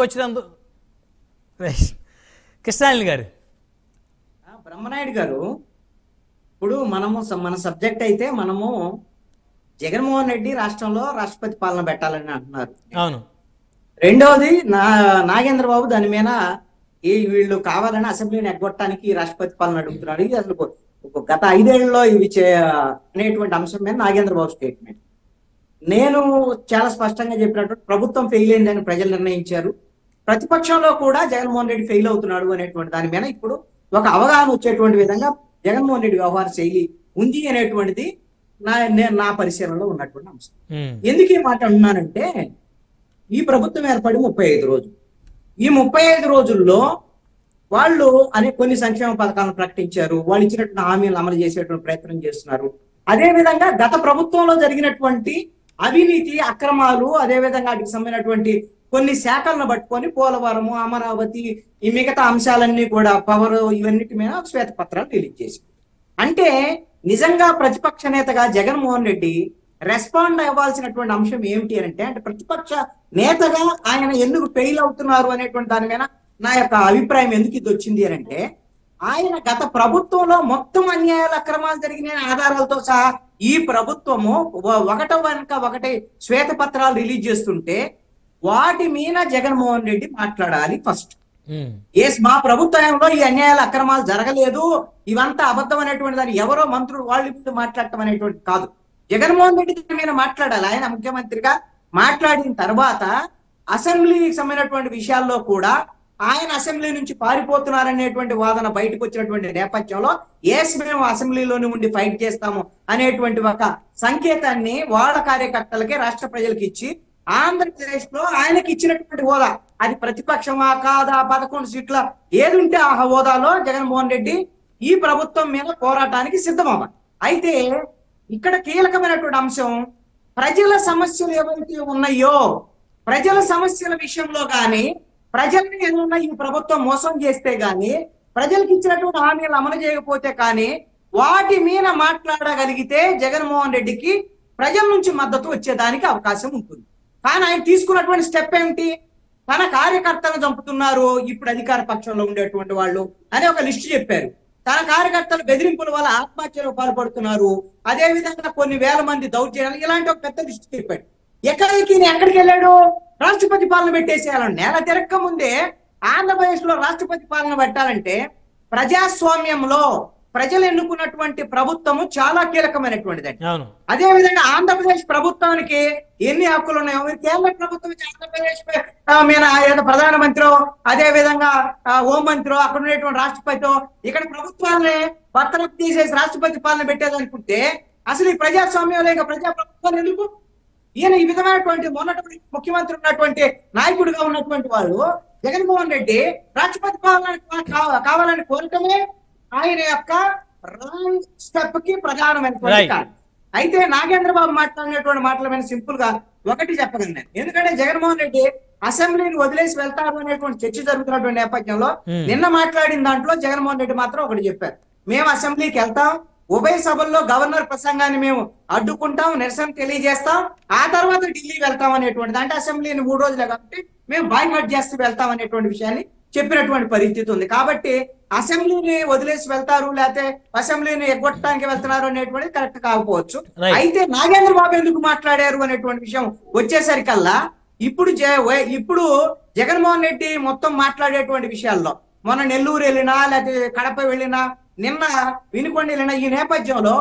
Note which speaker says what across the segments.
Speaker 1: వచ్చినందు కృష్ణాయని గారు.
Speaker 2: బ్రహ్మనాయుడు గారు, ఇప్పుడు మన సబ్జెక్ట్ అయితే మనము జగన్మోహన్ రెడ్డి రాష్ట్రంలో రాష్ట్రపతి పాలన పెట్టాలని అంటున్నారు.
Speaker 1: అవును.
Speaker 2: రెండవది నాగేంద్ర బాబు దాని మీద వీళ్ళు కావాలని అసెంబ్లీని ఎగ్గొట్టడానికి రాష్ట్రపతి పాలన అడుగుతున్నారు. ఇది అసలు గత 5 ఏళ్లలో ఇవి అనేటువంటి అంశం మీద నాగేంద్ర బాబు స్టేట్మెంట్. నేను చాలా స్పష్టంగా చెప్పినట్టు ప్రభుత్వం ఫెయిల్ అయిందని ప్రజలు నిర్ణయించారు. ప్రతిపక్షంలో కూడా జగన్మోహన్ రెడ్డి ఫెయిల్ అవుతున్నాడు అనేటువంటి దాని మీద ఇప్పుడు ఒక అవగాహన వచ్చేటువంటి విధంగా జగన్మోహన్ రెడ్డి వ్యవహార శైలి ఉంది అనేటువంటిది నా పరిశీలనలో ఉన్నటువంటి అంశం. ఎందుకు ఈ మాట అంటున్నానంటే, ఈ ప్రభుత్వం ఏర్పడి 35 రోజులు. ఈ 35 రోజుల్లో వాళ్ళు కొన్ని సంక్షేమ పథకాలను ప్రకటించారు. వాళ్ళు ఇచ్చినటువంటి హామీలను అమలు చేసేటువంటి ప్రయత్నం చేస్తున్నారు. అదే విధంగా గత ప్రభుత్వంలో జరిగినటువంటి అవినీతి అక్రమాలు, అదే విధంగా వాటికి సంబంధించినటువంటి కొన్ని శాఖలను పట్టుకొని పోలవరము, అమరావతి, ఈ మిగతా అంశాలన్నీ కూడా పవర్ ఇవన్నిటి మీద శ్వేతపత్రాలు రిలీజ్ చేసి, అంటే నిజంగా ప్రతిపక్ష నేతగా జగన్మోహన్ రెడ్డి రెస్పాండ్ అవ్వాల్సినటువంటి అంశం ఏమిటి అంటే ప్రతిపక్ష నేతగా ఆయన ఎందుకు ఫెయిల్ అవుతున్నారు అనేటువంటి దాని మీద నా యొక్క అభిప్రాయం ఎందుకు ఇది వచ్చింది అంటే, ఆయన గత ప్రభుత్వంలో మొత్తం అన్యాయాలు అక్రమాలు జరిగిన ఆధారాలతో సహా ఈ ప్రభుత్వము ఒకటి వెనుక ఒకటి శ్వేతపత్రాలు రిలీజ్ చేస్తుంటే వాటి మీద జగన్మోహన్ రెడ్డి మాట్లాడాలి ఫస్ట్. మా ప్రభుత్వంలో ఈ అన్యాయాల అక్రమాలు జరగలేదు, ఇవంతా అబద్ధం అనేటువంటి దాన్ని ఎవరో మంత్రులు వాళ్ళు మాట్లాడటం అనేటువంటి కాదు. జగన్మోహన్ రెడ్డి దాని మీద మాట్లాడాలి. ఆయన ముఖ్యమంత్రిగా మాట్లాడిన తర్వాత అసెంబ్లీకి సంబంధించినటువంటి విషయాల్లో కూడా ఆయన అసెంబ్లీ నుంచి పారిపోతున్నారనేటువంటి వాదన బయటకు వచ్చినటువంటి నేపథ్యంలో మేము అసెంబ్లీలోనే ఉండి ఫైట్ చేస్తాము అనేటువంటి ఒక సంకేతాన్ని వాళ్ళ కార్యకర్తలకి రాష్ట్ర ప్రజలకు ఇచ్చి ఆంధ్రప్రదేశ్ లో ఆయనకి ఇచ్చినటువంటి హోదా, అది ప్రతిపక్షమా కాదా, 11 సీట్ల ఏది ఉంటే ఆ హోదాలో జగన్మోహన్ రెడ్డి ఈ ప్రభుత్వం మీద పోరాటానికి సిద్ధమవ్వాలి. అయితే ఇక్కడ కీలకమైనటువంటి అంశం, ప్రజల సమస్యలు ఏవైతే ఉన్నాయో ప్రజల సమస్యల విషయంలో కానీ, ప్రజల్ని ఏదైనా ఈ ప్రభుత్వం మోసం చేస్తే గాని, ప్రజలకు ఇచ్చినటువంటి హామీలు అమలు చేయకపోతే కానీ వాటి మీద మాట్లాడగలిగితే జగన్మోహన్ రెడ్డికి ప్రజల నుంచి మద్దతు వచ్చేదానికి అవకాశం ఉంటుంది. కానీ ఆయన తీసుకున్నటువంటి స్టెప్ ఏమిటి? తన కార్యకర్తలను చంపుతున్నారు ఇప్పుడు అధికార పక్షంలో ఉండేటువంటి వాళ్ళు అని ఒక లిస్టు చెప్పారు. తన కార్యకర్తలు బెదిరింపుల వల్ల ఆత్మహత్యలకు పాల్పడుతున్నారు, అదే విధంగా కొన్ని వేల మంది దౌర్జన్యాలు, ఇలాంటి ఒక పెద్ద లిస్టు చెప్పాడు. ఎక్కడికి వెళ్ళాడు? రాష్ట్రపతి పాలన పెట్టేసేయాలని. నెల తిరక్క ముందే ఆంధ్రప్రదేశ్ లో రాష్ట్రపతి పాలన పెట్టాలంటే ప్రజాస్వామ్యంలో ప్రజలు ఎన్నుకున్నటువంటి ప్రభుత్వము చాలా కీలకమైనటువంటిది. అదే విధంగా ఆంధ్రప్రదేశ్ ప్రభుత్వానికి ఎన్ని హక్కులు ఉన్నాయో, కేంద్ర ప్రభుత్వం ఆంధ్రప్రదేశ్ మీద ప్రధానమంత్రి, అదే విధంగా హోంమంత్రి, అక్కడ ఉండేటువంటి రాష్ట్రపతి, ఇక్కడ ప్రభుత్వాన్ని బర్తరఫ్ తీసేసి రాష్ట్రపతి పాలన పెట్టేదనుకుంటే అసలు ఈ ప్రజాస్వామ్యంలో ఇంకా ప్రజా ప్రభుత్వాలు ఎందుకు? ఈయన ఈ విధమైనటువంటి మొన్నటి ముఖ్యమంత్రి ఉన్నటువంటి నాయకుడిగా ఉన్నటువంటి వాళ్ళు జగన్మోహన్ రెడ్డి రాష్ట్రపతి పాలన కావాలని కోరటమే ఆయన యొక్క రాంగ్ స్టెప్ కి ప్రధానమైనటువంటి కారణం. అయితే నాగేంద్ర బాబు మాట్లాడినటువంటి మాటల మీద సింపుల్ గా ఒకటి చెప్పగలను నేను. ఎందుకంటే జగన్మోహన్ రెడ్డి అసెంబ్లీని వదిలేసి వెళ్తారు అనేటువంటి చర్చ జరుగుతున్నటువంటి నేపథ్యంలో నిన్న మాట్లాడిన దాంట్లో జగన్మోహన్ రెడ్డి మాత్రం ఒకటి చెప్పారు, మేము అసెంబ్లీకి వెళ్తాం, ఉభయ సభల్లో గవర్నర్ ప్రసంగాన్ని మేము అడ్డుకుంటాం, నిరసన తెలియజేస్తాం, ఆ తర్వాత ఢిల్లీ వెళ్తాం అనేటువంటిది. అంటే అసెంబ్లీని 3 రోజులే కాబట్టి మేము బాయ్కాట్ చేస్తూ వెళ్తాం అనేటువంటి విషయాన్ని చెప్పినటువంటి పరిస్థితి ఉంది. కాబట్టి అసెంబ్లీని వదిలేసి వెళ్తారు లేకపోతే అసెంబ్లీని ఎగ్గొట్టడానికి వెళ్తున్నారు అనేటువంటిది కరెక్ట్ కాకపోవచ్చు. అయితే నాగేంద్ర బాబు ఎందుకు మాట్లాడారు అనేటువంటి విషయం వచ్చేసరికల్లా ఇప్పుడు జగన్మోహన్ రెడ్డి మొత్తం మాట్లాడేటువంటి విషయాల్లో మొన్న నెల్లూరు వెళ్ళినా లేకపోతే కడప వెళ్ళినా, నిన్న వినుకొండ వెళ్ళినా, ఈ నేపథ్యంలో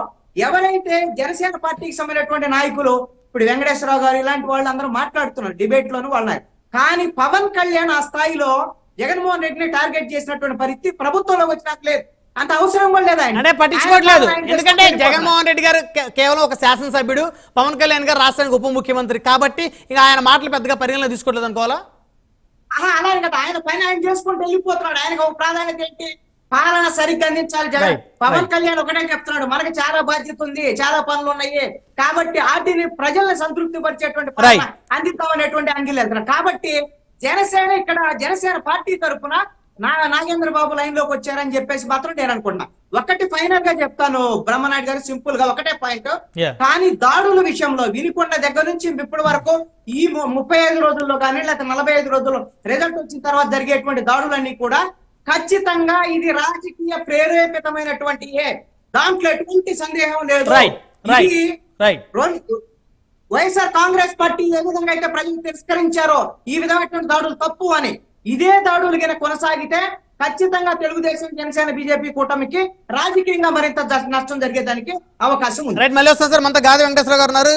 Speaker 2: ఎవరైతే జనసేన పార్టీకి సంబంధించినటువంటి నాయకులు ఇప్పుడు వెంకటేశ్వరరావు గారు ఇలాంటి వాళ్ళు అందరూ మాట్లాడుతున్నారు డిబేట్ లోను వాళ్ళు. కానీ పవన్ కళ్యాణ్ ఆ స్థాయిలో జగన్మోహన్ రెడ్డిని టార్గెట్ చేసినటువంటి పరిస్థితి ప్రభుత్వంలోకి వచ్చినాక లేదు, అంత అవసరం కూడా లేదు.
Speaker 1: అంటే పట్టించుకోవట్లేదు. ఎందుకంటే జగన్మోహన్ రెడ్డి గారు కేవలం ఒక శాసనసభ్యుడు, పవన్ కళ్యాణ్ గారు రాష్ట్రానికి ఉప ముఖ్యమంత్రి కాబట్టి ఇక ఆయన మాటలు పెద్దగా పరిగణలో తీసుకోవట్లేదు అనుకోవాలా?
Speaker 2: అలాగే కదా, ఆయన పైన ఆయన చేసుకుంటూ వెళ్ళిపోతున్నాడు. ఆయనకు ఒక ప్రాధాన్యత ఏంటి? పాలన సరిగ్గా అందించాలి. జగన్ పవన్ కళ్యాణ్ ఒకటే చెప్తున్నాడు, మనకి చాలా బాధ్యత ఉంది, చాలా పనులు ఉన్నాయి, కాబట్టి వాటిని ప్రజల్ని సంతృప్తి పరిచేటువంటి అందిద్దామనేటువంటి యాంగిల్ వెళ్తున్నాడు. కాబట్టి జనసేన పార్టీ తరఫున నాగేంద్ర బాబు లైన్ లోకి వచ్చారని చెప్పేసి మాత్రం నేను అనుకుంటున్నా. ఒకటి ఫైనల్ గా చెప్తాను బ్రహ్మనాయుడు గారు, సింపుల్ గా ఒకటే పాయింట్.
Speaker 1: Yeah.
Speaker 2: కానీ దాడుల విషయంలో వినికొండ దగ్గర నుంచి ఇప్పటి వరకు ఈ 35 రోజుల్లో కానీ లేకపోతే 45 రోజుల్లో రిజల్ట్ వచ్చిన తర్వాత జరిగేటువంటి దాడులన్నీ కూడా ఖచ్చితంగా ఇది రాజకీయ ప్రేరేపితమైనటువంటి దాంట్లో ఎటువంటి సందేహం లేదు.
Speaker 1: రైట్ రైట్
Speaker 2: ఇది
Speaker 1: రైట్
Speaker 2: వైఎస్ఆర్ కాంగ్రెస్ పార్టీ ఏ విధంగా అయితే ప్రజలు తిరస్కరించారో ఈ విధమైనటువంటి దాడులు తప్పు అని, ఇదే దాడులు కింద కొనసాగితే ఖచ్చితంగా తెలుగుదేశం, జనసేన, బీజేపీ కూటమికి రాజకీయంగా మరింత నష్టం జరిగేదానికి అవకాశం ఉంది.
Speaker 1: రైట్, మళ్ళీ వస్తాం సార్. మనతో గాది వెంకటేశ్వర గారు ఉన్నారు.